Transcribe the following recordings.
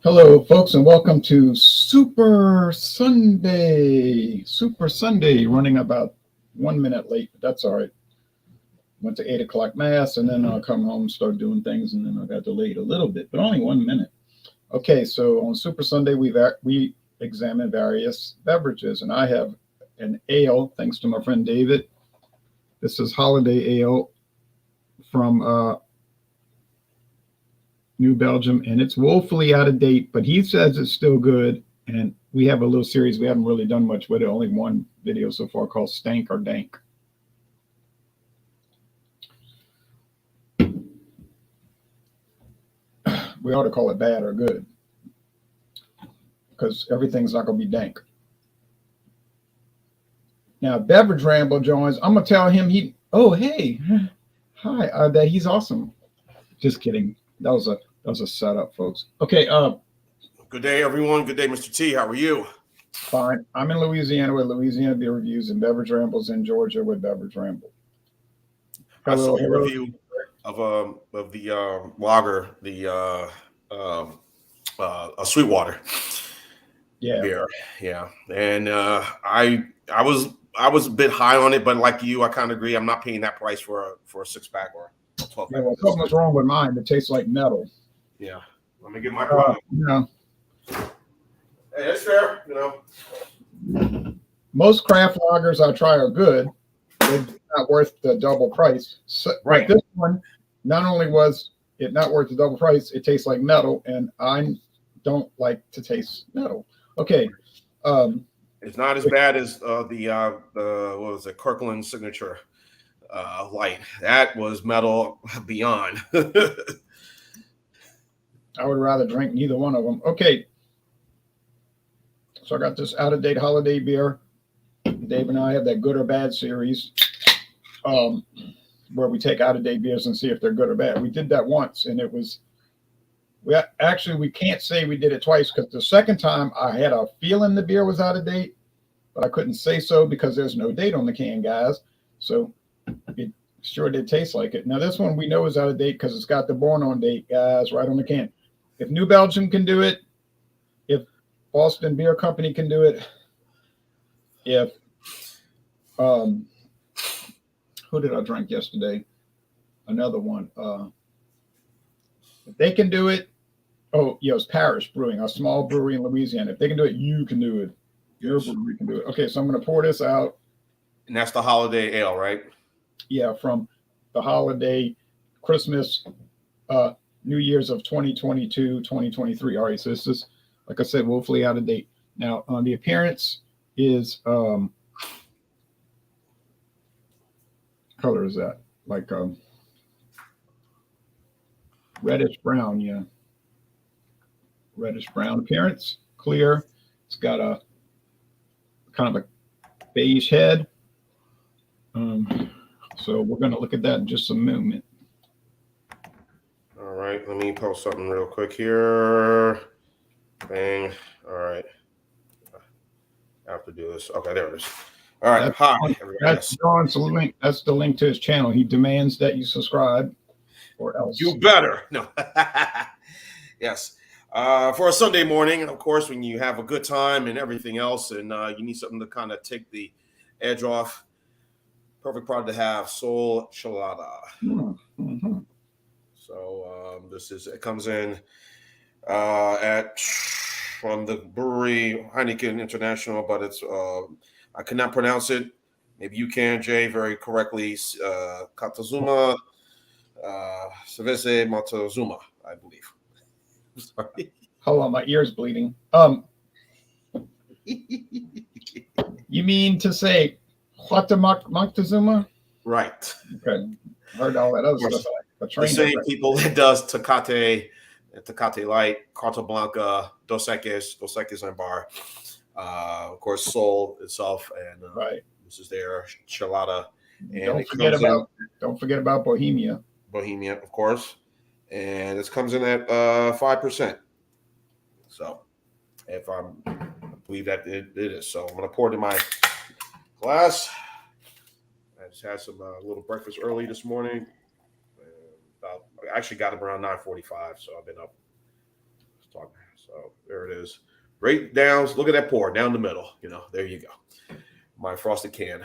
Hello, folks, and welcome to Super Sunday. Super Sunday, running about 1 minute late, but that's all right. Went to 8 o'clock mass, and then I'll come home and start doing things, and then I got delayed a little bit, but only 1 minute. Okay, so on Super Sunday, we examine various beverages, and I have an ale, thanks to my friend David. This is Holiday Ale from New Belgium, and it's woefully out of date, but he says it's still good. And we have a little series. We haven't really done much with it. Only one video so far called Stank or Dank. We ought to call it bad or good because everything's not going to be dank. Now, Beverage Ramble joins. I'm going to tell him hey, hi, that he's awesome. Just kidding. That was a setup, folks. Okay. Good day, everyone. Good day, Mr. T. How are you? Fine. I'm in Louisiana with Louisiana Beer Reviews, and Beverage Rambles in Georgia with Beverage Ramble. I saw your review of the lager, the Sweetwater. Yeah. Beer. Yeah, and I was a bit high on it, but like you, I kind of agree. I'm not paying that price for a 6-pack or a 12-pack. Yeah, well, something's wrong with mine. It tastes like metal. Yeah. Let me get my product. Hey, that's fair. Most craft lagers I try are good. They're not worth the double price. So, right. This one, not only was it not worth the double price, it tastes like metal, and I don't like to taste metal. Okay. It's not as bad as the what was it, Kirkland Signature Light. That was metal beyond. I would rather drink neither one of them. Okay. So I got this out-of-date holiday beer. Dave and I have that good or bad series where we take out-of-date beers and see if they're good or bad. We did that once, and we can't say we did it twice because the second time I had a feeling the beer was out of date, but I couldn't say so because there's no date on the can, guys. So it sure did taste like it. Now this one we know is out of date because it's got the born on date, guys, right on the can. If New Belgium can do it, if Boston Beer Company can do it, if who did I drink yesterday? Another one. If they can do it, it's Parish Brewing, a small brewery in Louisiana. If they can do it, you can do it. Your brewery can do it. Okay, so I'm going to pour this out. And that's the holiday ale, right? Yeah, from the holiday Christmas New Year's of 2022, 2023. All right, so this is, like I said, woefully out of date. Now, the appearance is, color is that? Like reddish brown, yeah. Reddish brown appearance, clear. It's got a kind of a beige head. So we're going to look at that in just a moment. All right, let me post something real quick here. Bang. All right. I have to do this. Okay, there it is. All right. Hi, everybody. That's John's link. That's the link to his channel. He demands that you subscribe, or else. You better. No. Yes. For a Sunday morning, of course, when you have a good time and everything else, and you need something to kind of take the edge off, perfect product to have, Sol Chelada. Mm-hmm. So it comes in from the brewery Heineken International, but it's I cannot pronounce it. Maybe you can, Jay, very correctly. Katazuma Cerveza Montezuma, I believe. Sorry. Hold on, my ear's bleeding. You mean to say Montezuma? Right. Okay. Heard all that other stuff. The same people that does Tecate Light, Carta Blanca, Dos Equis and Bar. Of course, Sol itself, and right. This is their Chelada. And don't forget about Bohemia. Bohemia, of course. And this comes in at 5%. So, I believe that it is. So I'm going to pour it in my glass. I just had some little breakfast early this morning. I actually got up around 9:45, so I've been up So there it is. Right down. Look at that pour down the middle. There you go. My frosted can.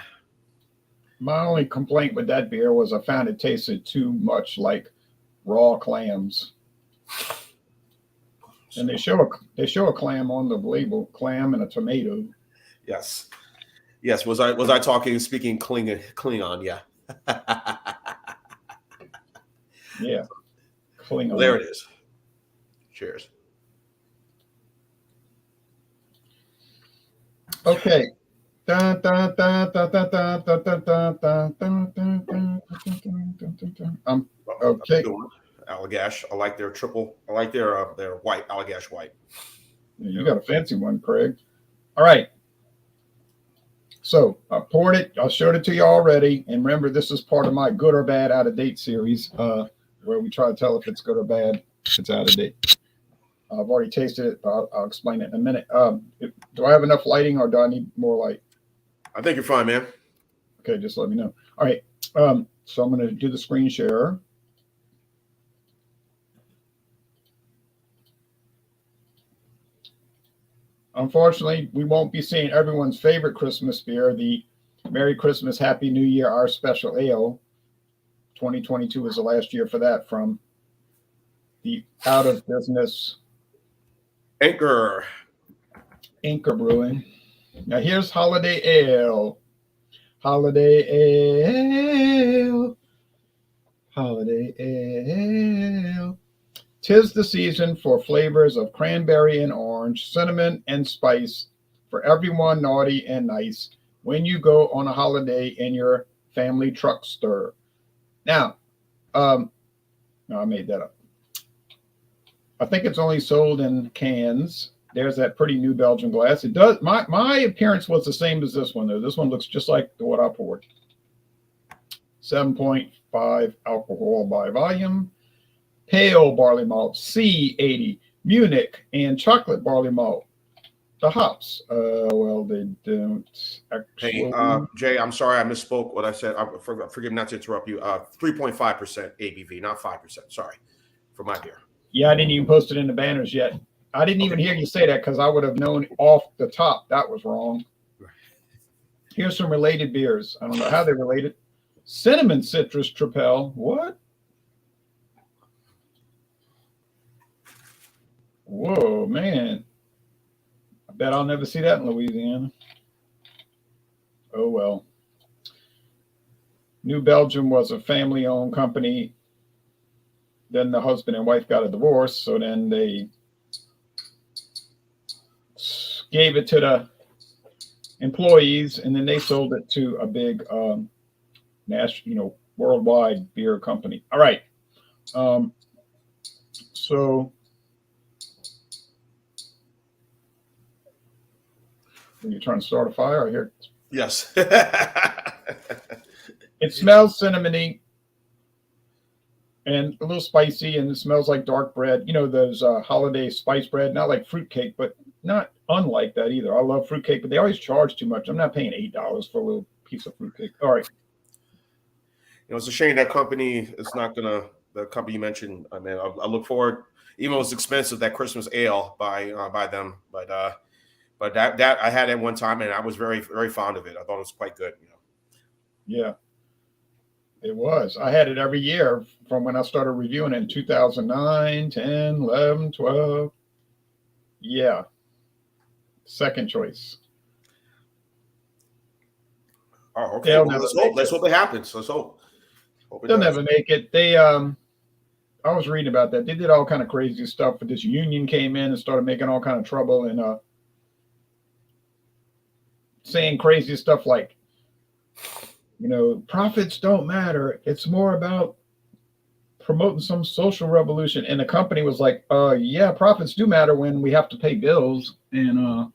My only complaint with that beer was I found it tasted too much like raw clams. And they show a clam on the label, clam and a tomato. Yes. Yes. Was I speaking Klingon? Yeah. Yeah, Klingon. Well, there it is. Cheers. Okay. Okay. Allagash. I like their triple. I like their white Allagash white. You got a fancy one, Craig. All right. So I poured it. I showed it to you already. And remember, this is part of my good or bad out of date series, where we try to tell if it's good or bad, if it's out of date. I've already tasted it, but I'll explain it in a minute. Do I have enough lighting, or do I need more light? I think you're fine, man. Okay, just let me know. All right. So I'm going to do the screen share. Unfortunately, we won't be seeing everyone's favorite Christmas beer, the Merry Christmas, Happy New Year, Our Special Ale. 2022 is the last year for that, from the out of business Anchor Brewing. Now here's Holiday Ale. Holiday Ale. Holiday Ale. 'Tis the season for flavors of cranberry and orange, cinnamon and spice, for everyone naughty and nice, when you go on a holiday in your family truckster. Now, no, I made that up. I think it's only sold in cans. There's that pretty new Belgian glass. It does. My appearance was the same as this one, though. This one looks just like what I poured. 7.5 alcohol by volume. Pale barley malt, C80, Munich, and chocolate barley malt. The hops, well, they don't actually. Hey, Jay, I'm sorry I misspoke what I said. Forgive me not to interrupt you. 3.5% ABV, not 5%. Sorry for my beer. Yeah, I didn't even post it in the banners yet. I didn't even hear you say that, because I would have known off the top that was wrong. Here's some related beers. I don't know how they're related. Cinnamon citrus tripel. What? Whoa, man. I bet I'll never see that in Louisiana. Oh, well. New Belgium was a family-owned company. Then the husband and wife got a divorce, so then they gave it to the employees, and then they sold it to a big national, worldwide beer company. All right. So are you trying to start a fire? I hear. Yes. It smells cinnamony and a little spicy, and it smells like dark bread. Those holiday spice bread, not like fruitcake, but not unlike that either. I love fruitcake, but they always charge too much. I'm not paying $8 for a little piece of fruitcake. All right. It's a shame that company is not gonna. The company you mentioned. I mean, I look forward. Even though it's expensive, that Christmas ale by them, but that I had it one time, and I was very, very fond of it. I thought it was quite good. Yeah, it was. I had it every year from when I started reviewing it in 2009, 10, 11, 12. Yeah. Second choice. Oh, okay. Well, let's hope it happens. Let's hope. They'll never make it. They I was reading about that. They did all kind of crazy stuff, but this union came in and started making all kind of trouble, and saying crazy stuff like, profits don't matter. It's more about promoting some social revolution. And the company was like, yeah, profits do matter when we have to pay bills, and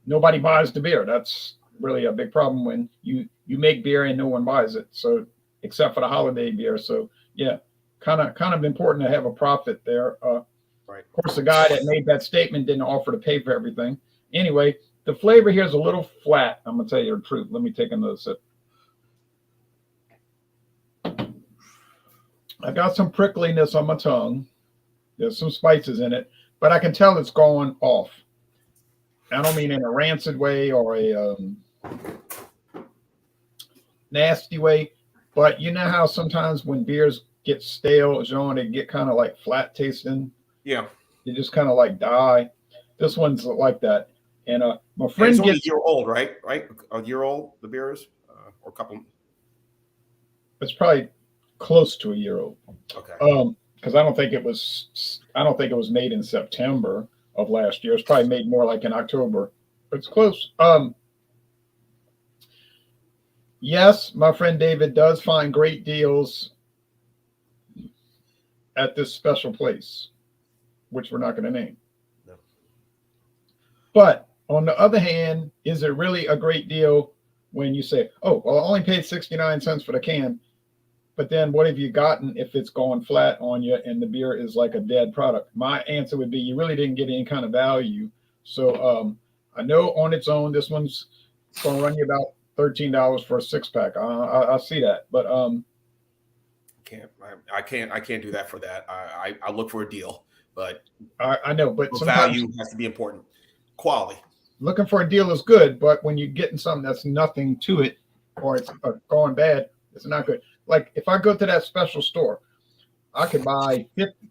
nobody buys the beer. That's really a big problem when you make beer and no one buys it. So except for the holiday beer. So yeah, kind of important to have a profit there. Right. Of course, the guy that made that statement didn't offer to pay for everything. Anyway, the flavor here is a little flat. I'm gonna tell you the truth. Let me take another sip. I got some prickliness on my tongue. There's some spices in it, but I can tell it's going off. I don't mean in a rancid way or a nasty way, but you know how sometimes when beers get stale, Jean, they get kind of like flat tasting. Yeah. They just kind of like die. This one's like that. And my And friend it's only a gets year old, right? Right? A year old, the beer is? Or a couple. it's probably close to a year old. Okay. Because I don't think it was made in September of last year. It's probably made more like in October. But it's close. Yes, my friend David does find great deals at this special place, which we're not going to name. No. But on the other hand, is it really a great deal when you say, oh, well, I only paid 69 cents for the can, but then what have you gotten if it's going flat on you and the beer is like a dead product? My answer would be you really didn't get any kind of value. So I know on its own, this one's going to run you about $13 for a 6-pack. I see that, but I can't do that for that. I look for a deal, but I know, but the sometimes value has to be important. Quality. looking for a deal is good, but when you're getting something that's nothing to it or it's going bad, it's not good. Like if I go to that special store, I could buy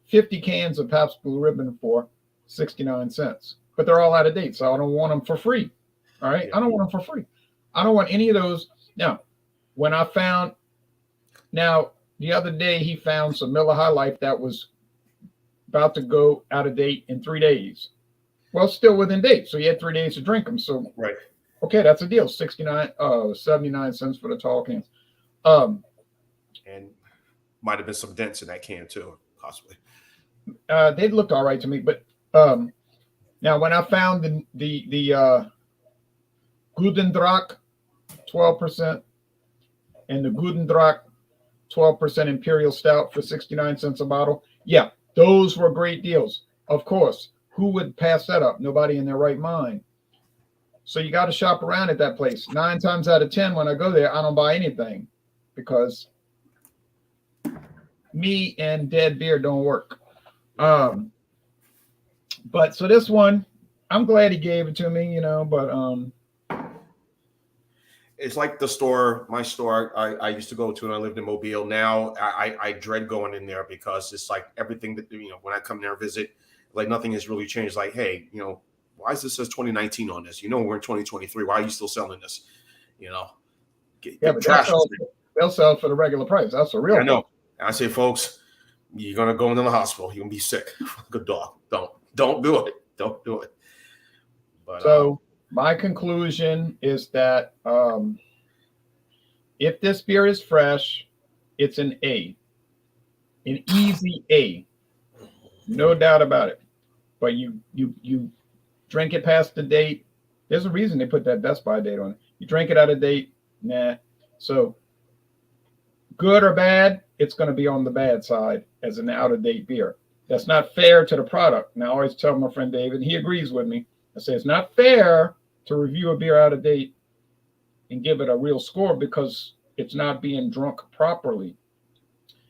50 cans of Pabst Blue Ribbon for 69 cents, but they're all out of date, so I don't want them for free. All right, I don't want them for free. I don't want any of those. Now, when I found the other day, he found some Miller High Life that was about to go out of date in 3 days. Well, still within date, so you had 3 days to drink them. So Right. Okay, that's a deal. 79 cents for the tall cans. And might have been some dents in that can too, possibly. They looked all right to me, but now when I found the Gudendrak 12% and the Gudendrak 12% Imperial Stout for 69 cents a bottle, yeah, those were great deals. Of course, who would pass that up? Nobody in their right mind. So you got to shop around at that place. 9 times out of 10, when I go there, I don't buy anything because me and dead beer don't work. But so this one, I'm glad he gave it to me, but it's like the store, my store I used to go to when I lived in Mobile. Now I dread going in there because it's like everything that, when I come there and visit, like nothing has really changed. Like, hey, why is this says 2019 on this? We're in 2023. Why are you still selling this? But they'll sell it for the regular price. That's a real. I know. I say, folks, you're gonna go into the hospital. You're gonna be sick. Good dog. Don't do it. Don't do it. But, so my conclusion is that if this beer is fresh, it's an A, an easy A, no doubt about it. But you drink it past the date. There's a reason they put that Best By date on it. You drink it out of date, nah. So good or bad, it's going to be on the bad side as an out of date beer. That's not fair to the product. And I always tell my friend David, he agrees with me. I say it's not fair to review a beer out of date and give it a real score because it's not being drunk properly.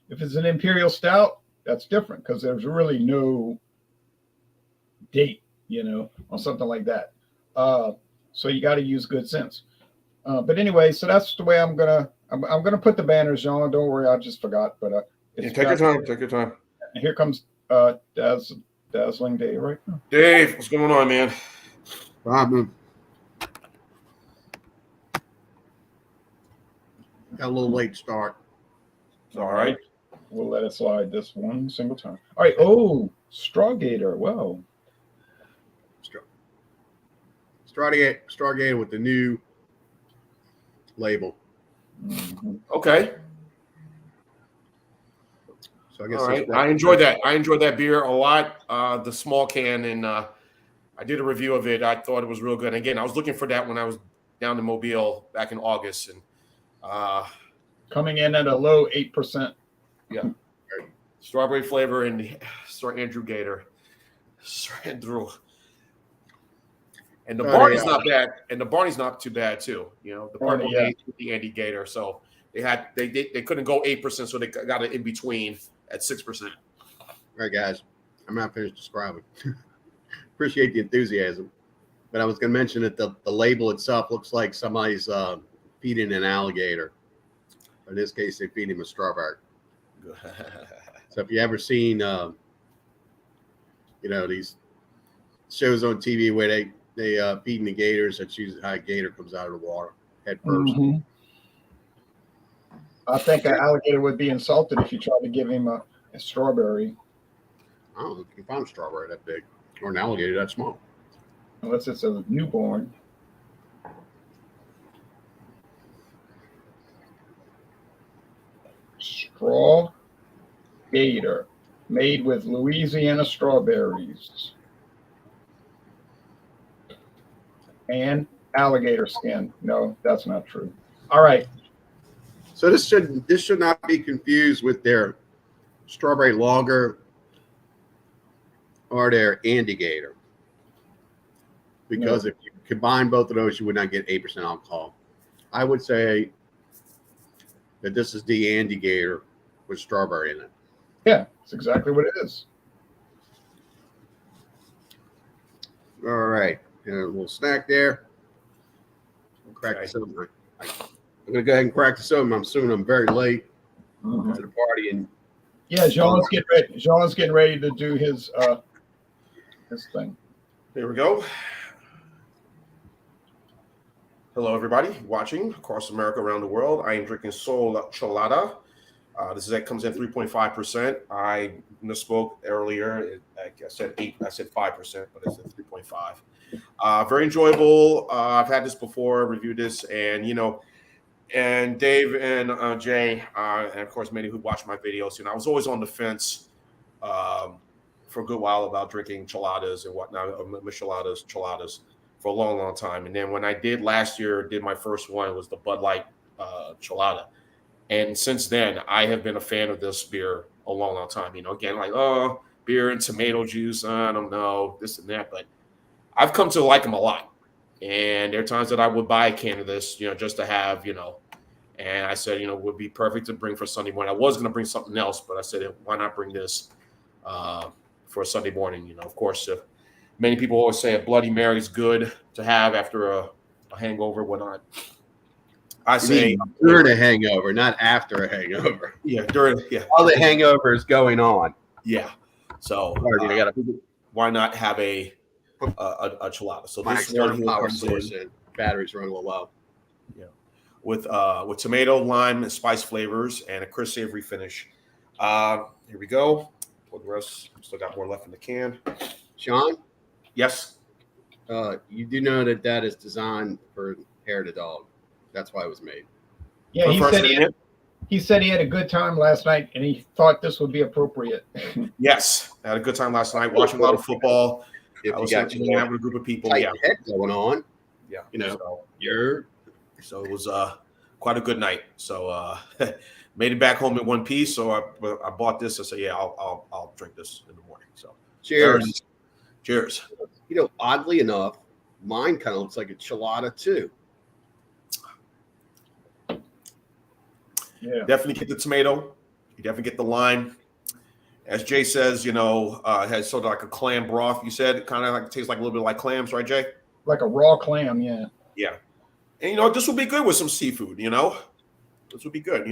If it's an Imperial Stout, that's different because there's really no date, on something like that. So you got to use good sense. But anyway, so that's the way I'm gonna put the banners on. Don't worry, I just forgot. But take your time. Take your time. And here comes Dazzling Dave right now. Dave, what's going on, man? Got a little late start. All right. We'll let it slide this one single time. All right. Oh, Strawgator. Well, Stargator with the new label. Mm-hmm. Okay. So I guess all right. I enjoyed that. I enjoyed that beer a lot. The small can, and I did a review of it. I thought it was real good. And again, I was looking for that when I was down in Mobile back in August, and coming in at a low 8%. Yeah. Strawberry flavor and Sir Andrew Gator. Sir Andrew. And the Barney's not bad. And the Barney's not too bad too. The purple with the Andy Gator. So they couldn't go 8%, so they got it in between at 6%. All right, guys. I'm not finished describing. Appreciate the enthusiasm. But I was going to mention that the label itself looks like somebody's feeding an alligator. In this case, they feed him a strawberry. So if you ever seen, these shows on TV where they feeding the gators, that's usually how a gator comes out of the water head 1st. I think an alligator would be insulted if you tried to give him a strawberry. I don't know if you can find a strawberry that big or an alligator that small. Unless it's a newborn. Straw gator made with Louisiana strawberries and alligator skin. No, that's not true. All right. So this should not be confused with their strawberry lager or their Andy-Gator. Because if you combine both of those, you would not get 8% alcohol. I would say that this is the Andy-Gator with strawberry in it. Yeah, that's exactly what it is. All right. And a little snack there. Crack the soda. I'm going to go ahead and crack the soda. I'm assuming I'm very late to the party. And yeah, Jean's getting ready. Jean's getting ready to do his thing. There we go. Hello, everybody watching across America, around the world. I am drinking Sol Chelada. Comes in 3.5%. I misspoke earlier. I said 8. I said 5%, but it's 3.5. Very enjoyable. I've had this before, reviewed this, and and Dave and Jay, and of course many who watch my videos. I was always on the fence for a good while about drinking cheladas and whatnot, cheladas for a long, long time. And then when I did last year, did my first one, was the Bud Light chelada. And since then, I have been a fan of this beer a long, long time. Again, like, beer and tomato juice, I don't know, this and that. But I've come to like them a lot. And there are times that I would buy a can of this, just to have, And I said, it would be perfect to bring for Sunday morning. I was going to bring something else, but I said, why not bring this for a Sunday morning? Of course, many people always say a Bloody Mary is good to have after a hangover, whatnot. I say during a hangover, not after a hangover. Yeah, While the hangover is going on. Yeah. So why not have a chelada? So this one here power comes source in. and batteries run a little low. Yeah, with tomato, lime, and spice flavors, and a crisp, savory finish. Here we go. Pour the rest. Still got more left in the can. Sean? Yes. You do know that is designed for hair to dog. That's why it was made. Yeah, he said he had a good time last night, and he thought this would be appropriate. Yes, I had a good time last night watching a lot of football. If I was you got hanging out with a group of people. head going on. Yeah. So it was quite a good night. So made it back home in one piece. So I bought this. I said, yeah, I'll drink this in the morning. So cheers. Cheers. Oddly enough, mine kind of looks like a chelada too. Yeah. Definitely get the tomato. You definitely get the lime. As Jay says, it has sort of like a clam broth. You said it kind of like tastes like a little bit like clams, right, Jay? Like a raw clam, yeah. Yeah. And this will be good with some seafood, This would be good,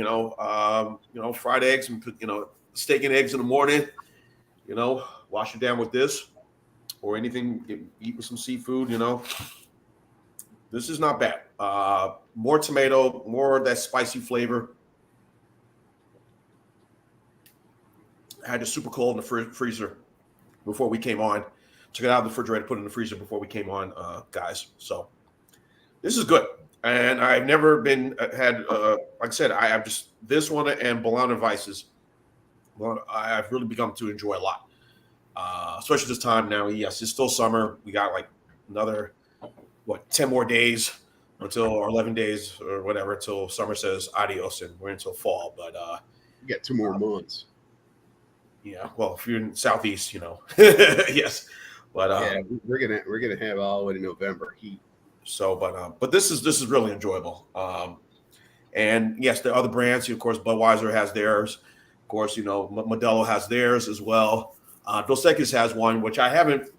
fried eggs and steak and eggs in the morning, wash it down with this or anything, eat with some seafood, This is not bad. More tomato, more of that spicy flavor. I had it super cold in the freezer before we came on. Took it out of the refrigerator, put it in the freezer before we came on, guys. So this is good. And I've never had, like I said, I've just, this one and Bologna Vices, well, I've really become to enjoy a lot. Especially this time now. Yes, it's still summer. We got like another, 10 more days or 11 days or whatever until summer says adios and we're until fall. But you got 2 more months. Yeah, well, if you're in Southeast, yes. But yeah, we're gonna have all the way to November heat. So, but this is really enjoyable. And yes, there are other brands. Of course, Budweiser has theirs. Of course, Modelo has theirs as well. Dos Equis has one, which I haven't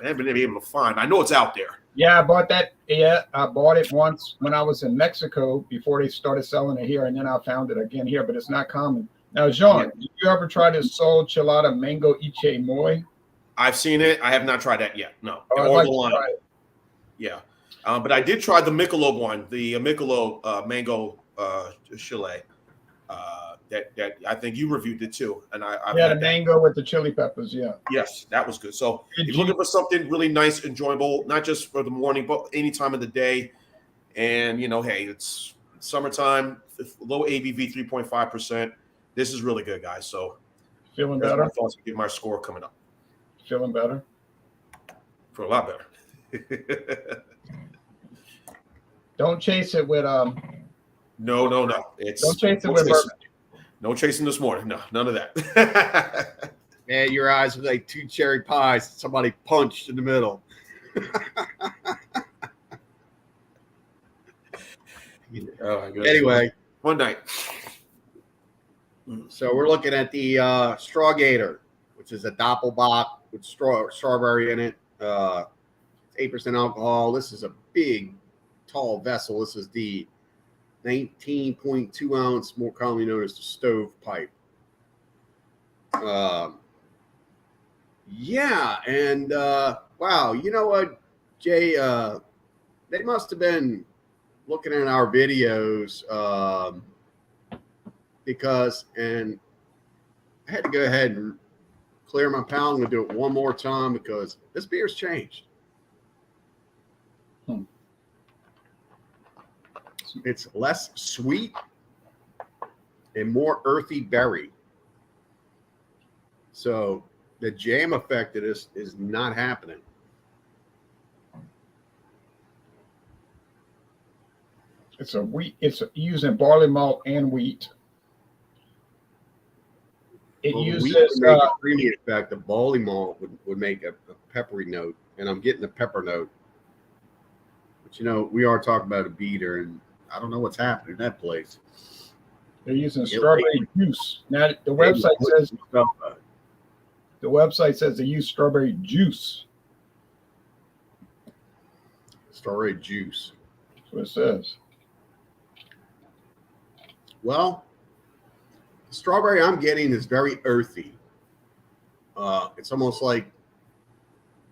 been able to find. I know it's out there. Yeah, I bought that. Yeah, I bought it once when I was in Mexico before they started selling it here, and then I found it again here, but it's not common. Now, Jean, did you ever try this Sol Chilada Mango Iche Moy? I've seen it. I have not tried that yet. No. Oh, I'd Or like the to line. try it. Yeah. But I did try the Michelob one, the Michelob Mango Chile. That I think you reviewed it too, and I've Yeah, had the that. mango with the chili peppers. Yeah. Yes, that was good. So Did if you're looking for something really nice, enjoyable, not just for the morning, but any time of the day, and hey, it's summertime, low ABV, 3.5%. This is really good, guys. So Feeling there's better? my thoughts. Get my score coming up Feeling better? for a lot better. Don't chase it with No. It's Don't chase it no with chasing. bourbon. No chasing this morning. No, none of that. Man, your eyes are like two cherry pies. Somebody punched in the middle. Oh my goodness. Anyway, One night. so we're looking at the Strawgator, which is a Doppelbock with strawberry in it. 8% alcohol. This is a big, tall vessel. This is the 19.2 ounce, more commonly known as the stovepipe. Yeah, and wow, you know what, Jay? They must have been looking at our videos because, and I had to go ahead and clear my palate. I'm gonna do it one more time because this beer's changed. It's less sweet and more earthy berry. So the jam effect of this is not happening. It's a wheat. It's using barley malt and wheat. It Well, uses wheat would make a creamy effect. The barley malt would make a peppery note, and I'm getting the pepper note. But we are talking about a beater, and I don't know what's happening in that place. they're using strawberry juice. Now the website says they use strawberry juice. Strawberry juice. That's what it says. Well, the strawberry I'm getting is very earthy. It's almost like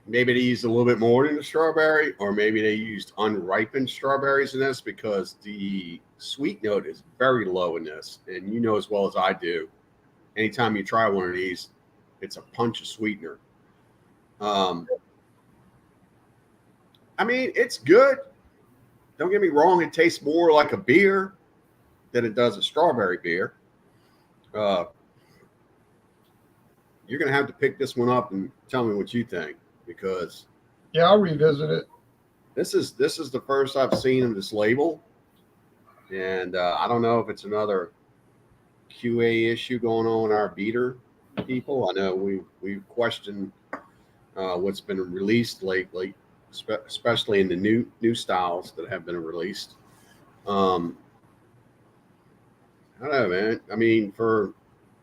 maybe they used a little bit more than the strawberry, or maybe they used unripened strawberries in this because the sweet note is very low in this. And you know as well as I do, anytime you try one of these, it's a punch of sweetener. I mean, it's good. Don't get me wrong. It tastes more like a beer than it does a strawberry beer. You're going to have to pick this one up and tell me what you think, because Yeah, I'll revisit it. this is the first I've seen of this label, and I don't know if it's another QA issue going on with our beater people. I know we've questioned what's been released lately, especially in the new styles that have been released. I don't know, man. I mean,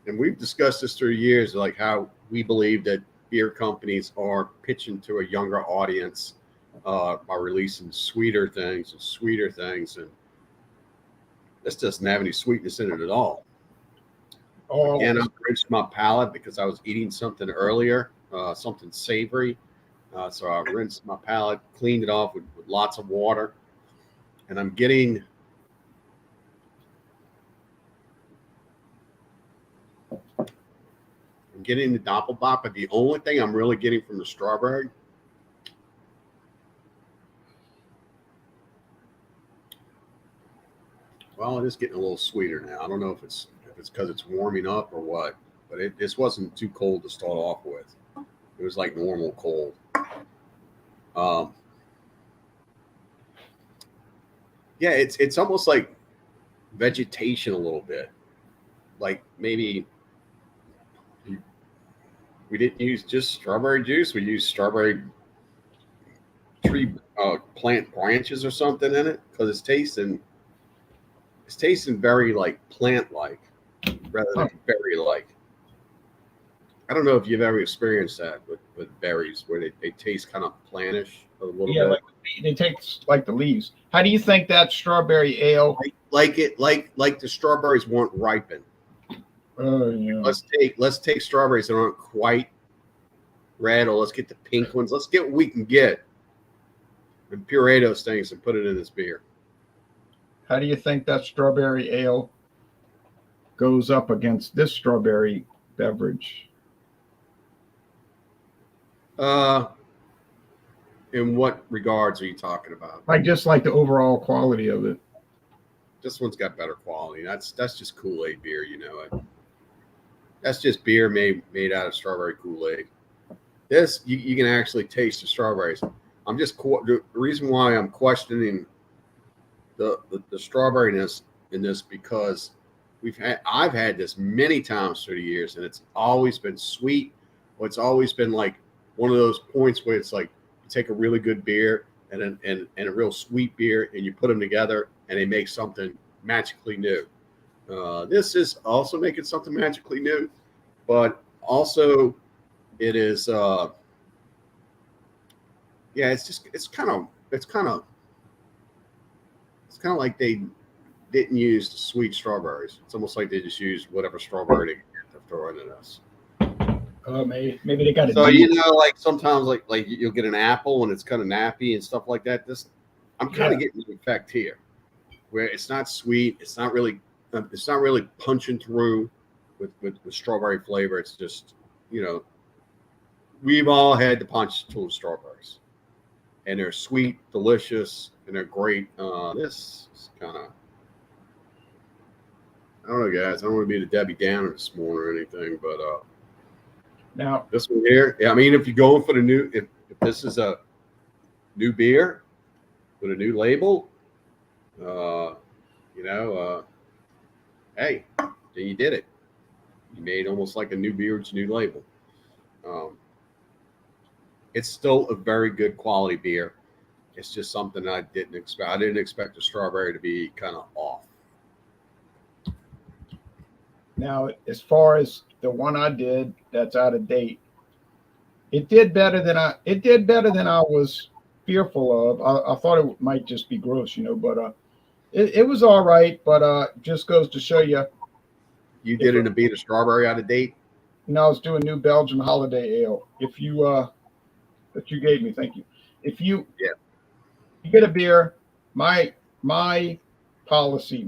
and we've discussed this through years, like how we believe that beer companies are pitching to a younger audience by releasing sweeter things, and this doesn't have any sweetness in it at all. Oh, Again, I've rinsed my palate because I was eating something earlier, something savory. So I rinsed my palate, cleaned it off with lots of water, and I'm getting the Doppelbock, but the only thing I'm really getting from the strawberry well, it is getting a little sweeter now. I don't know if it's because it's warming up or what, but this wasn't too cold to start off with. It was like normal cold. Yeah, it's almost like vegetation a little bit. Like maybe we didn't use just strawberry juice. We used strawberry tree plant branches or something in it, because it's tasting very like plant like rather than berry like. I don't know if you've ever experienced that with berries where they taste kind of plantish a little Yeah, bit. like they take like the leaves. How do you think that strawberry ale? Like the strawberries weren't ripened. Oh yeah. Let's take strawberries that aren't quite red, or let's get the pink ones. Let's get what we can get and puree those things and put it in this beer. How do you think that strawberry ale goes up against this strawberry beverage? In what regards are you talking about? Like just like the overall quality of it. This one's got better quality. That's just Kool-Aid beer, you know. That's just beer made out of strawberry Kool-Aid. This you can actually taste the strawberries. The reason why I'm questioning the strawberryness in this, because I've had this many times through the years, and it's always been sweet, or it's always been like one of those points where it's like you take a really good beer and a real sweet beer, and you put them together, and they make something magically new. This is also making something magically new, but also it is it's kind of like they didn't use the sweet strawberries. It's almost like they just used whatever strawberry they could get to throw into this. Maybe they got it. So you know, like sometimes like you'll get an apple and it's kind of nappy and stuff like that. I'm kind of getting the effect here, where it's not sweet, it's not really punching through with strawberry flavor. It's just, you know, we've all had the punch through strawberries, and they're sweet, delicious, and they're great. This is kind of, I don't know, guys. I don't want to be the Debbie Downer this morning or anything, but Now this one here, I mean, if you're going for the new, if this is a new beer with a new label, hey, then you did it. You made almost like a new beer with a new label. It's still a very good quality beer. It's just something I didn't expect. I didn't expect the strawberry to be kind of off. Now, as far as the one I did that's out of date, it did better than I was fearful of. I thought it might just be gross, you know, but it was all right. But just goes to show you. You didn't beat a strawberry out of date? No, I was doing New Belgium Holiday Ale. If you that you gave me, thank you. If you get a beer, my policy.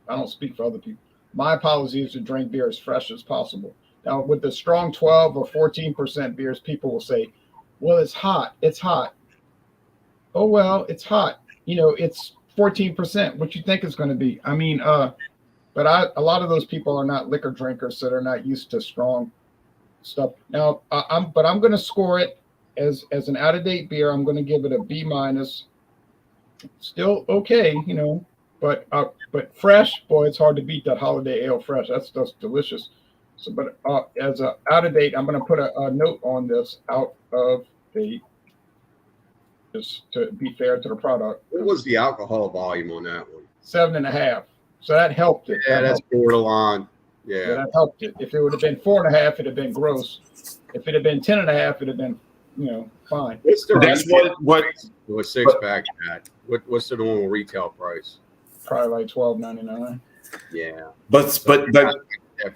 I don't speak for other people. My policy is to drink beer as fresh as possible. Now, with the strong 12 or 14% beers, people will say, well, it's hot. It's hot. Oh, well, it's hot. You know, it's 14%. What you think it's going to be? I mean, but a lot of those people are not liquor drinkers, so they're not used to strong stuff. Now, I'm going to score it as an out-of-date beer. I'm going to give it a B-. Still okay, you know. But fresh, boy, it's hard to beat that holiday ale fresh. That's just delicious. So, but as a out of date, I'm going to put a note on this out of date, just to be fair to the product. What was the alcohol volume on that one? 7.5. So that helped it. Yeah, that's borderline. Yeah, that helped it. If it would have been 4.5, it'd have been gross. If it had been 10.5, it'd have been, you know, fine. What's the That's what six pack at? What's the normal retail price? Probably like $12.99. Yeah, but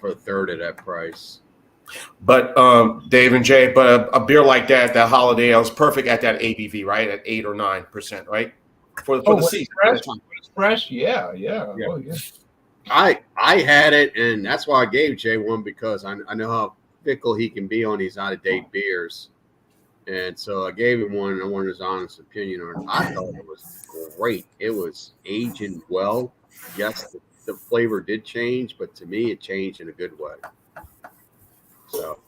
for a third of that price. But Dave and Jay, but a beer like that holiday ale is perfect at that ABV, right? At 8 or 9%, right? For the season. It's fresh, yeah. Oh, yeah. I had it, and that's why I gave Jay one, because I know how fickle he can be on these out of date beers, and so I gave him one, and I wanted his honest opinion on it. I thought it was great. It was aging well. Yes, the flavor did change, but to me, it changed in a good way. So,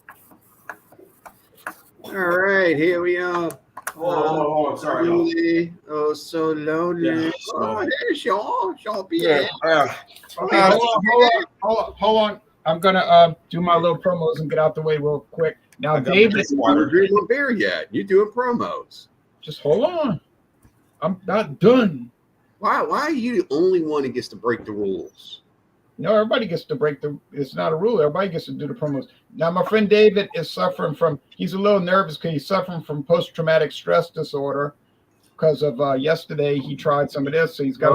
all right, here we are. Hold on, sorry. Lonely. Oh, so lonely. Yeah. Oh, there's Shaw Yeah. Okay, hold on. I'm gonna do my little promos and get out the way real quick. Now, David, You haven't drank my beer yet. You're doing promos. just hold on. I'm not done. Why are you the only one that gets to break the rules? No, everybody gets to break the. It's not a rule. Everybody gets to do the promos. Now, my friend David is suffering from. He's a little nervous because he's suffering from post-traumatic stress disorder because of yesterday he tried some of this, so he's got.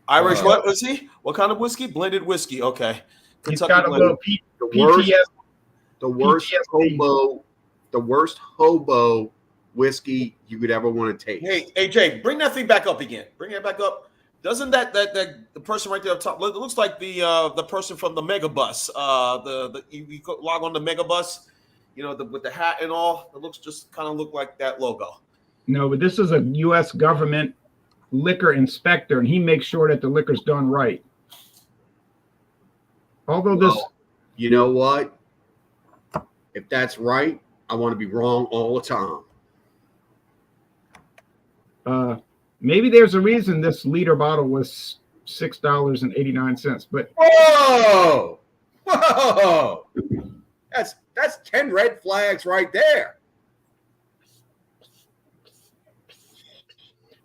Irish. What was he? What kind of whiskey? Blended whiskey. Okay. He's Kentucky got a little blended. The worst hobo whiskey you could ever want to taste. Hey, Jay, bring that thing back up again. Bring it back up. Doesn't that the person right there up top? It looks like the person from the Megabus. You log on the Megabus, with the hat and all. It looks just kind of look like that logo. No, but this is a U.S. government liquor inspector, and he makes sure that the liquor's done right. Although this, you know what? If that's right, I want to be wrong all the time. Maybe there's a reason this liter bottle was $6.89. But whoa, that's 10 red flags right there.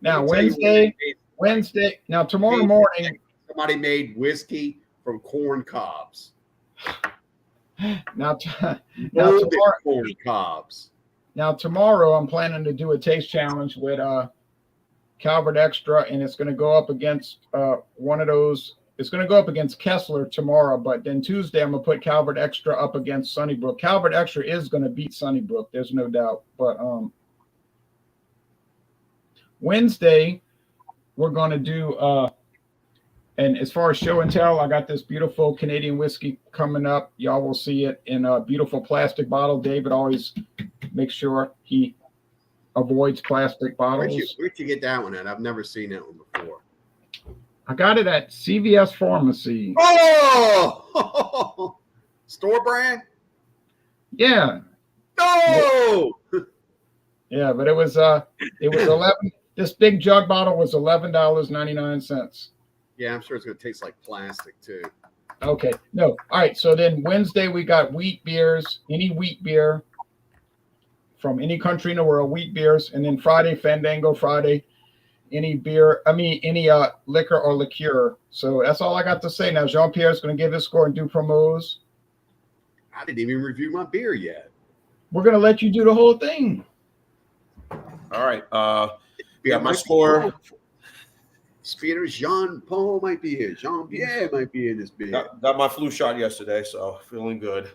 Now Wednesday. Now tomorrow morning, somebody made whiskey from corn cobs. Now tomorrow, corn cobs. Now tomorrow, I'm planning to do a taste challenge with Calvert Extra, and it's going to go up against one of those. It's going to go up against Kessler tomorrow, but then Tuesday I'm going to put Calvert Extra up against Sunnybrook. Calvert Extra is going to beat Sunnybrook, there's no doubt. But Wednesday we're going to do. And as far as show and tell, I got this beautiful Canadian whiskey coming up. Y'all will see it in a beautiful plastic bottle. David always makes sure he avoids plastic bottles. Where'd you get that one at? I've never seen that one before. I got it at CVS Pharmacy. Oh, store brand? Yeah. No. Yeah, but it was 11. This big jug bottle was $11.99. Yeah, I'm sure it's going to taste like plastic too. Okay. No. All right. So then Wednesday we got wheat beers, any wheat beer from any country in the world, wheat beers. And then Friday, Fandango Friday, any liquor or liqueur. So that's all I got to say. Now, Jean-Pierre is going to give his score and do promos. I didn't even review my beer yet. We're going to let you do the whole thing. All right. Yeah, my score. Speeder Jean-Paul might be here. Jean-Pierre might be in this beer. Got my flu shot yesterday, so feeling good.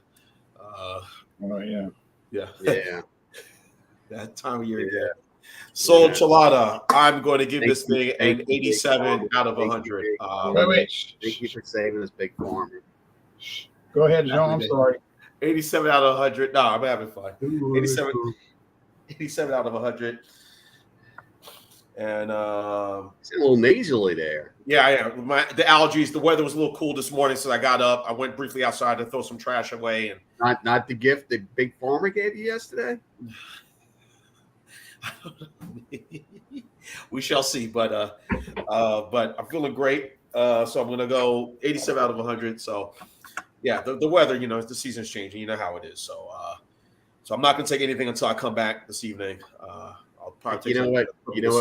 Oh, yeah. Yeah. That time of year again. Soul Chelada, I'm going to give this thing an 87 out of 100. Wait. Thank you for saving us, Big Farmer. Go ahead, Jean. I'm sorry. 87 out of 100. No, I'm having fun. 87 out of 100. And it's a little nasally there. Yeah. The allergies. The weather was a little cool this morning, so I got up. I went briefly outside to throw some trash away, and not the gift that Big Farmer gave you yesterday. We shall see, but I'm feeling great. So I'm gonna go 87 out of 100. So yeah, the weather, the season's changing. You know how it is. So I'm not gonna take anything until I come back this evening. You know what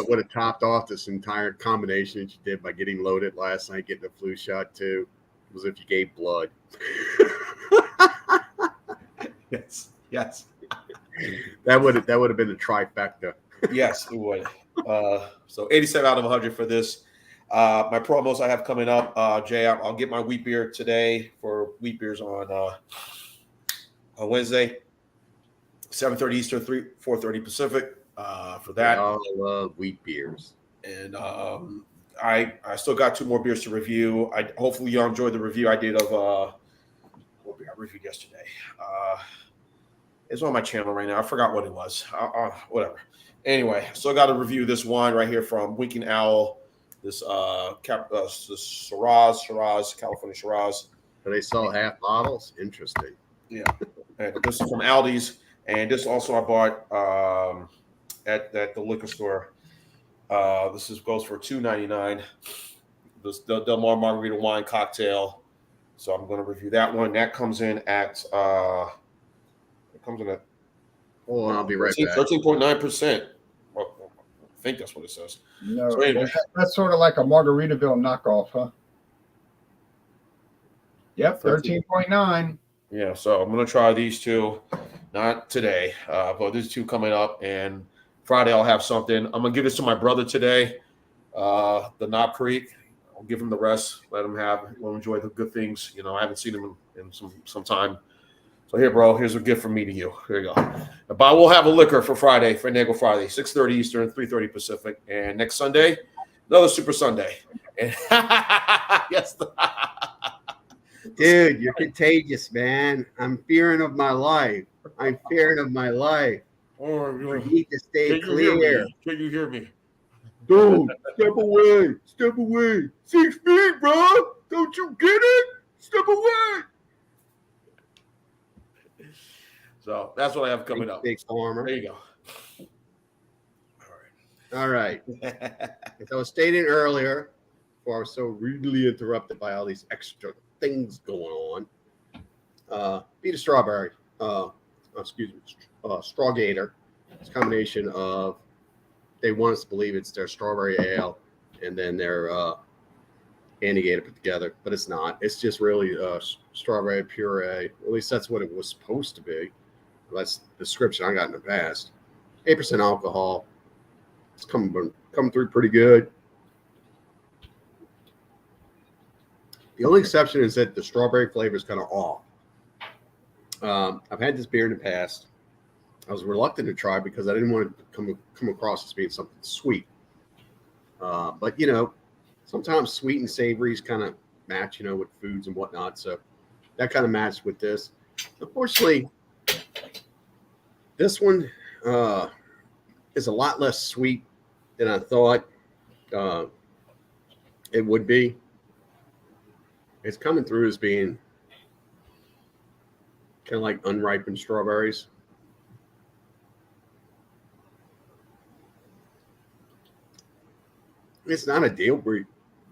would have topped off this entire combination that you did by getting loaded last night, getting the flu shot too, was if you gave blood. Yes. That would have been a trifecta. Yes, it would. So 87 out of 100 for this. My promos I have coming up, Jay, I'll get my wheat beer today for wheat beers on Wednesday, 7:30 Eastern, 4:30 Pacific. For that, I love wheat beers, and I still got 2 more beers to review. Hopefully y'all enjoyed the review I did of what beer I reviewed yesterday. It's on my channel right now. I forgot what it was. Whatever. Anyway, so I got to review this wine right here from Winking Owl. This Shiraz, California Shiraz. So they sell half bottles. Interesting. Yeah, and this is from Aldi's, and this also I bought at the liquor store. This goes for $2.99. This Del Mar Margarita wine cocktail. So I'm going to review that one. That comes in at I'll be right back. 13.9%. Well, I think that's what it says. No, so anyway. that's sort of like a Margaritaville knockoff, huh? Yep, 13.9. Yeah, so I'm gonna try these two, not today, but these two coming up, and Friday I'll have something. I'm gonna give this to my brother today, the Knob Creek. I'll give him the rest, let him enjoy the good things. You know, I haven't seen him in some time. So here, bro, here's a gift from me to you. Here you go. But we'll have a liquor for Friday, Fandango Friday, 6:30 Eastern, 3:30 Pacific, and next Sunday, another Super Sunday. And yes. Dude, you're contagious, man. I'm fearing of my life. I'm fearing of my life. You need to stay clear. Can you hear me? Dude, step away. Step away. 6 feet, bro. Don't you get it? Step away. So that's what I have coming up. Big farmer. There you go. All right. As I was stating earlier, before I was so rudely interrupted by all these extra things going on, beat a strawberry. Strawgator. It's a combination of, they want us to believe it's their strawberry ale and then their anti-gator put together, but it's not. It's just really strawberry puree. At least that's what it was supposed to be. That's the description I got in the past. 8% alcohol. It's coming through pretty good. The only exception is that the strawberry flavor is kind of off. I've had this beer in the past. I was reluctant to try because I didn't want it to come across as being something sweet. But, you know, sometimes sweet and savories kind of match, you know, with foods and whatnot. So that kind of matched with this. Unfortunately, this one is a lot less sweet than I thought it would be. It's coming through as being kind of like unripened strawberries. It's not a deal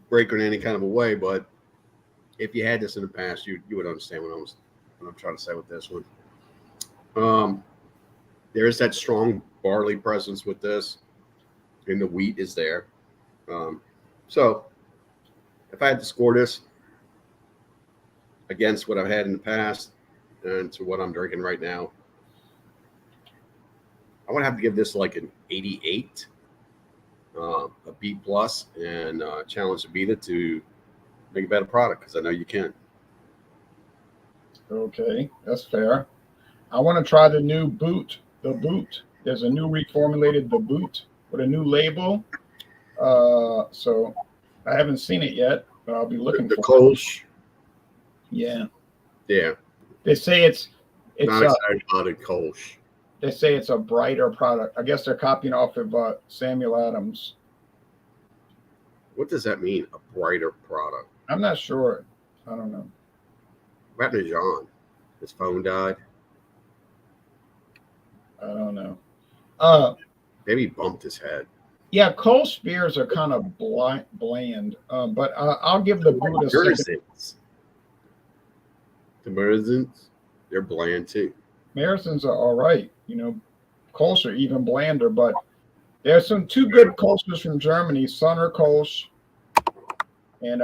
breaker in any kind of a way, but if you had this in the past, you would understand what I'm trying to say with this one. There is that strong barley presence with this, and the wheat is there. So if I had to score this against what I've had in the past and to what I'm drinking right now, I would have to give this like an 88, a B plus, and challenge the beta to make a better product because I know you can. Okay, that's fair. I want to try the new boot. The boot. There's a new reformulated the boot with a new label. So I haven't seen it yet, but I'll be looking The for Kolsch. it. Yeah. They say it's Not excited about it, Kolsch. they say it's a brighter product. I guess they're copying off of Samuel Adams. What does that mean? A brighter product? I'm not sure. I don't know. What happened to John? His phone died. I don't know. Maybe he bumped his head. Yeah, Kolsch beers are kind of bland, but I'll give the boot a second. The Merzens, they're bland too. Marisons are all right. You know, Kolsch are even blander, but there's two good Kolsch's from Germany. Sonner Kolsch and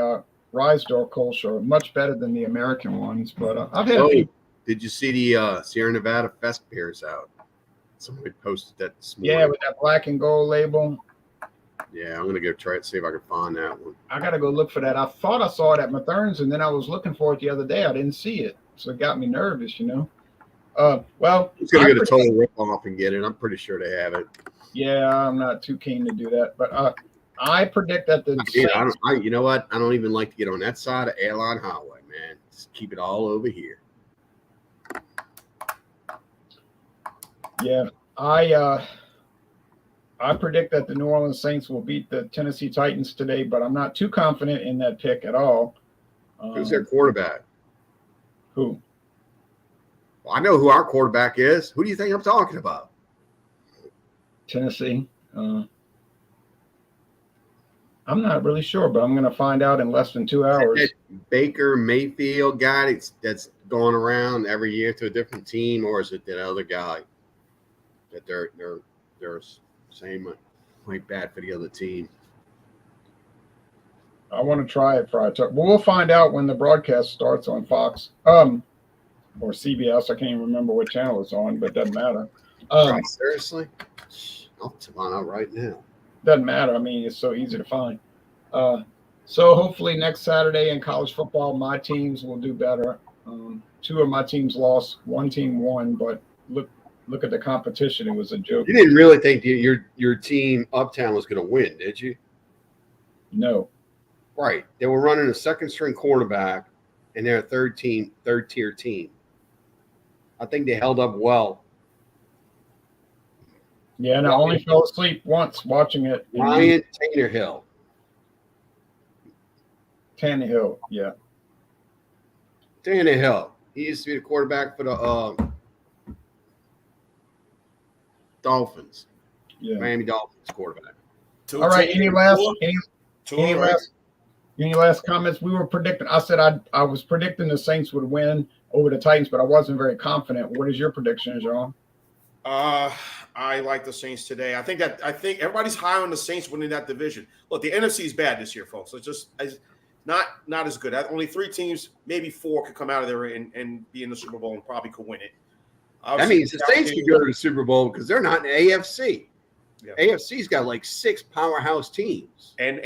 Reisdorf Kolsch are much better than the American ones. But I've had a few. Did you see the Sierra Nevada Fest beers out? Somebody posted that this morning. Yeah, with that black and gold label. Yeah, I'm gonna go try it, see if I can find that one. I gotta go look for that. I thought I saw it at Mathern's, and then I was looking for it the other day. I didn't see it, so it got me nervous. You know. Well, It's gonna get a total rip off and get it. I'm pretty sure they have it. Yeah, I'm not too keen to do that, but I predict that the you know what? I don't even like to get on that side of Airline Highway, man. Just keep it all over here. Yeah, I predict that the New Orleans Saints will beat the Tennessee Titans today, but I'm not too confident in that pick at all. Who's their quarterback? Who? Well, I know who our quarterback is. Who do you think I'm talking about? Tennessee. I'm not really sure, but I'm going to find out in less than 2 hours. That Baker Mayfield guy that's going around every year to a different team, or is it that other guy that they're saying might bad for the other team? I want to try it Friday. But we'll find out when the broadcast starts on Fox, or CBS. I can't even remember what channel it's on, but it doesn't matter. Right, seriously? I'll find out right now. Doesn't matter. I mean, it's so easy to find. So hopefully next Saturday in college football, my teams will do better. Two of my teams lost. One team won, but look at the competition. It was a joke. You didn't really think your team Uptown was going to win, did you? No. Right. They were running a second-string quarterback, and they're a third-tier team. I think they held up well. Yeah, and I only fell asleep once watching it. Ryan Tannehill. Tannehill, yeah. Tannehill. He used to be the quarterback for the Dolphins. Yeah. Miami Dolphins quarterback. All right. Any last comments? We were predicting. I said I was predicting the Saints would win over the Titans, but I wasn't very confident. What is your prediction, John? I like the Saints today. I think everybody's high on the Saints winning that division. Look, the NFC is bad this year, folks. It's not as good. Only 3 teams, maybe 4, could come out of there and be in the Super Bowl and probably could win it. That means the Saints could go to the Super Bowl because they're not in the AFC. Yeah. AFC's got like 6 powerhouse teams, and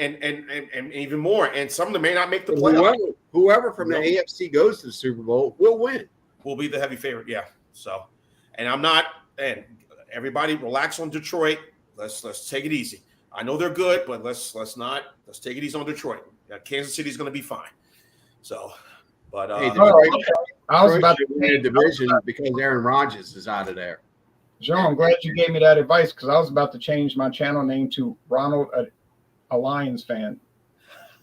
even more. And some of them may not make the playoffs. Whoever from the AFC goes to the Super Bowl will win. Will be the heavy favorite. Yeah. So, and I'm not. And everybody, relax on Detroit. Let's take it easy. I know they're good, but let's take it easy on Detroit. Yeah, Kansas City's going to be fine. So, but hey, I was about to win a division because Aaron Rodgers is out of there. Joe, I'm glad you gave me that advice because I was about to change my channel name to Ronald, a Lions fan.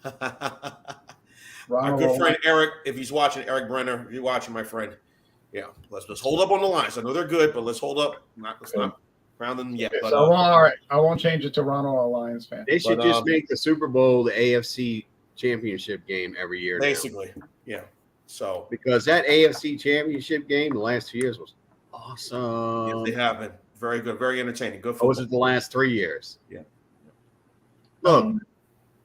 My good friend Eric, if he's watching, Eric Brenner, if you're watching, my friend, yeah, let's hold up on the Lions. I know they're good, but let's hold up. Let's not crown them yet. But, so all right, I won't change it to Ronald, a Lions fan. They should just make the Super Bowl the AFC championship game every year. Basically, yeah. So because that AFC championship game the last 2 years was awesome. Yes, they have been very good, very entertaining. Good football. Was it the last 3 years? Yeah. Look,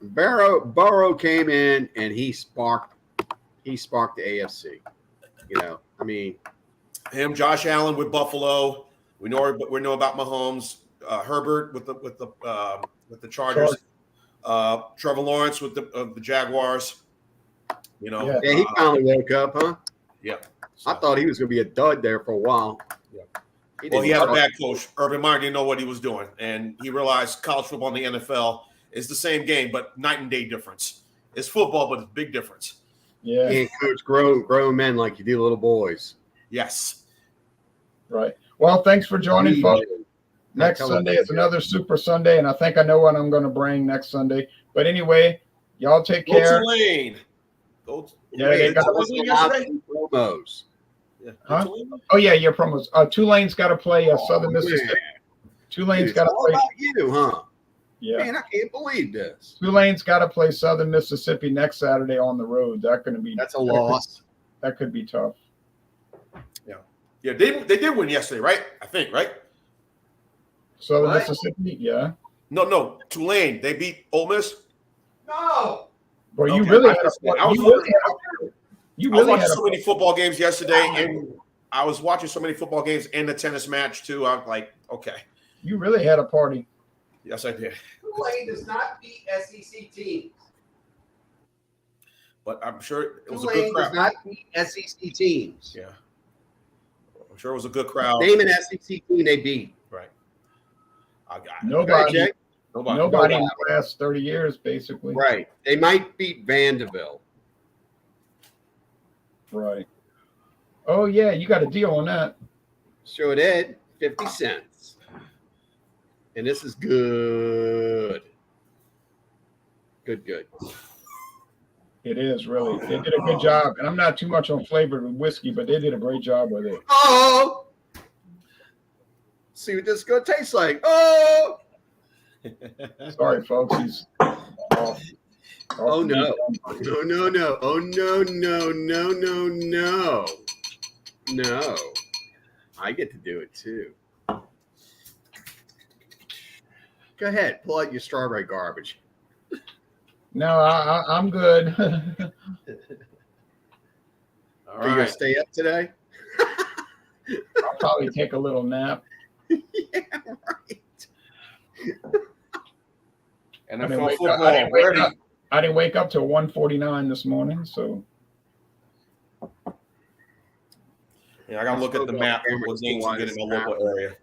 Burrow came in and he sparked the AFC. You know, I mean, him, Josh Allen with Buffalo. We know about Mahomes, Herbert with the Chargers, Trevor Lawrence with the Jaguars. You know, yeah, he finally woke up, huh? Yeah. So, I thought he was going to be a dud there for a while. Yeah. He had a bad coach. Urban Meyer didn't know what he was doing, and he realized college football and the NFL is the same game, but night and day difference. It's football, but it's a big difference. Yeah. You can't coach grown men like you do little boys. Yes. Right. Well, thanks for joining, folks. Next Sunday is another Super Sunday, and I think I know what I'm going to bring next Sunday. But anyway, y'all take care. Go Tulane. They got promos. Yeah. Huh? Oh yeah, your promos. Tulane's got to play Southern Mississippi. Tulane's got to play. About you, huh? Yeah. Man, I can't believe this. Tulane's got to play Southern Mississippi next Saturday on the road. That's a loss. That could be tough. Yeah, they did win yesterday, right? I think, right? Southern Mississippi, yeah. No, Tulane. They beat Ole Miss. No. Well, you really had I was watching so many football games yesterday, and I was watching so many football games and the tennis match too. I'm like, okay. You really had a party. Yes, I did. Tulane does not beat SEC teams. But I'm sure it was a Tulane good crowd. does not beat SEC teams. Yeah. I'm sure it was a good crowd. Name an SEC team they beat. Right. I got Nobody Right, Nobody in the last 30 years, basically. Right. They might beat Vanderbilt. Right. Oh, yeah, you got a deal on that. Sure did. 50 cents. And this is good. Good. It is, really. They did a good job. And I'm not too much on flavored whiskey, but they did a great job with it. Oh! See what this is going to taste like. Oh! Sorry, folks. He's off. Oh, no. No. Oh, no. No. I get to do it, too. Go ahead. Pull out your strawberry garbage. No, I'm good. All Are you gonna right. stay up today? I'll probably take a little nap. Yeah, right. NFL football. We're ready. I didn't wake up till 1:49 this morning, so Yeah, I gotta look at the map. What games you get in the local area?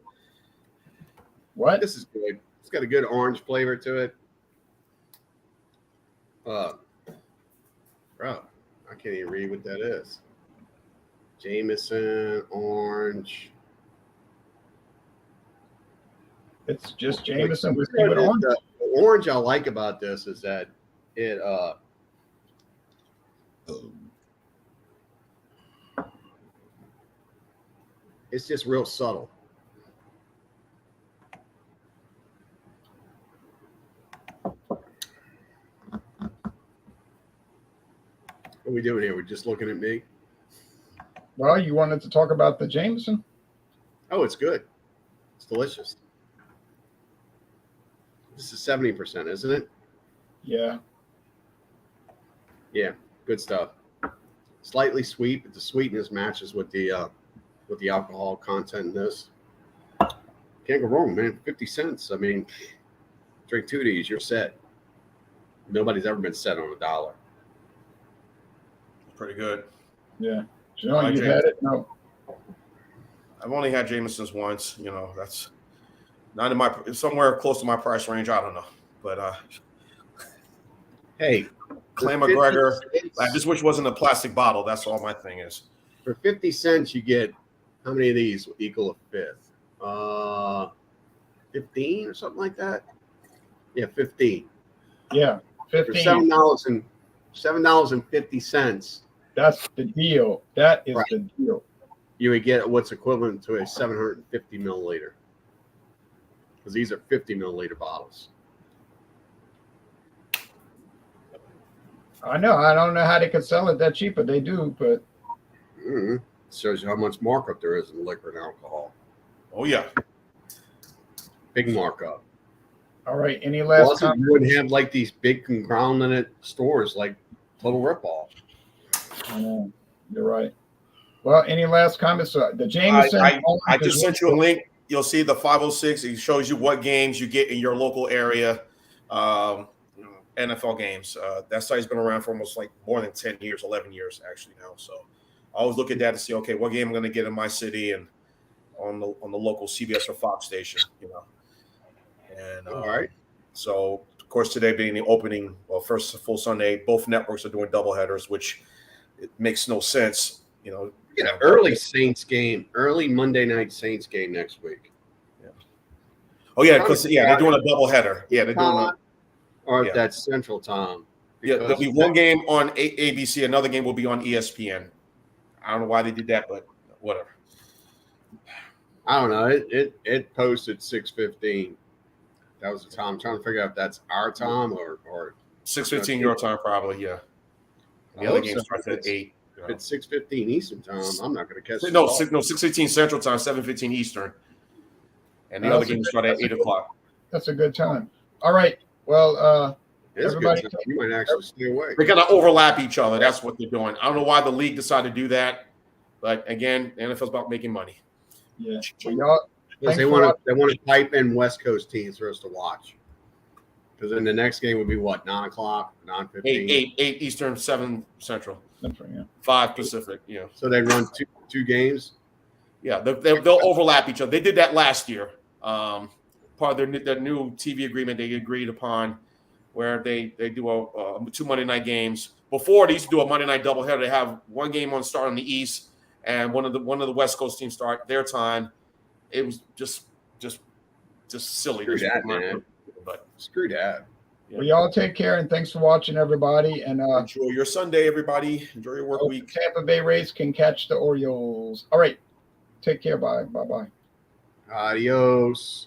what? This is good. It's got a good orange flavor to it. Bro, I can't even read what that is. Jameson, orange. It's just Jameson with The orange. the orange I like about this is that it it's just real subtle. What are we doing here? We're just looking at me. Well, you wanted to talk about the Jameson? Oh, it's good. It's delicious. This is 70%, isn't it? Yeah. Yeah, good stuff. Slightly sweet, but the sweetness matches with the alcohol content in this. Can't go wrong, man. 50 cents. I mean, drink 2 of these, you're set. Nobody's ever been set on $1. Pretty good. Yeah. John, you've had it? No. I've only had Jameson's once. You know, that's not in my somewhere close to my price range. I don't know, but Hey, Clay for 50 McGregor. cents- I just wish it wasn't a plastic bottle. That's all my thing is. For 50 cents, you get how many of these will equal a fifth? 15 or something like that. Yeah, 15. Yeah. For 15. $7.50. That's the deal. That is Right. the deal. You would get what's equivalent to a 750 milliliter. Because these are 50 milliliter bottles. I know. I don't know how they could sell it that cheap, but they do. But Shows you how much markup there is in liquor and alcohol. Oh yeah. Big markup. all right. Any last Plus, comments? you wouldn't have like these big conglomerate stores like Total Ripoff. I know. You're right. Well, any last comments? The Jameson. I just sent you a link. You'll see the 506. It shows you what games you get in your local area. NFL games. That site's been around for almost like more than 10 years, 11 years actually now. So I always look at that to see, okay, what game I'm going to get in my city and on the local CBS or Fox station, you know. And All right. So of course today being the opening, well, first full Sunday, both networks are doing doubleheaders, which it makes no sense, you know. Yeah, early Saints game, early Monday night Saints game next week. Yeah. Oh yeah, because they're doing a doubleheader. Yeah, they're doing or yeah. that's Central Time. Yeah, there'll be one game on ABC, another game will be on ESPN. I don't know why they did that, but whatever. I don't know. It posted 6:15. That was the time. I'm trying to figure out if that's our time or 6:15 your time, probably. Yeah. The other game starts at 8. If it's 6:15 Eastern time, I'm not going to catch. No, 6:15 Central Time, 7:15 Eastern, and the other game start at 8 o'clock. That's a good time. All right. Well, everybody, you might actually stay away. They're going to overlap each other. That's what they're doing. I don't know why the league decided to do that, but again, the NFL's about making money. yeah. Well, y'all, Because they want to type in West Coast teams for us to watch. Because then the next game would be what, 9 o'clock, 9:15? 8 Eastern, 7 Central, yeah. 5 Pacific. Yeah. So they run two games. Yeah, they'll overlap each other. They did that last year. Part of their new TV agreement they agreed upon, where they do 2 Monday night games. Before they used to do a Monday night doubleheader. They have one game on start on the East, and one of the West Coast teams start their time. It was just silly. Screw that, man. But Screw that. yeah. Well, y'all take care and thanks for watching, everybody. And Enjoy your Sunday, everybody. Enjoy your work week. Tampa Bay Rays can catch the Orioles. All right. Take care. Bye. Bye. Adios.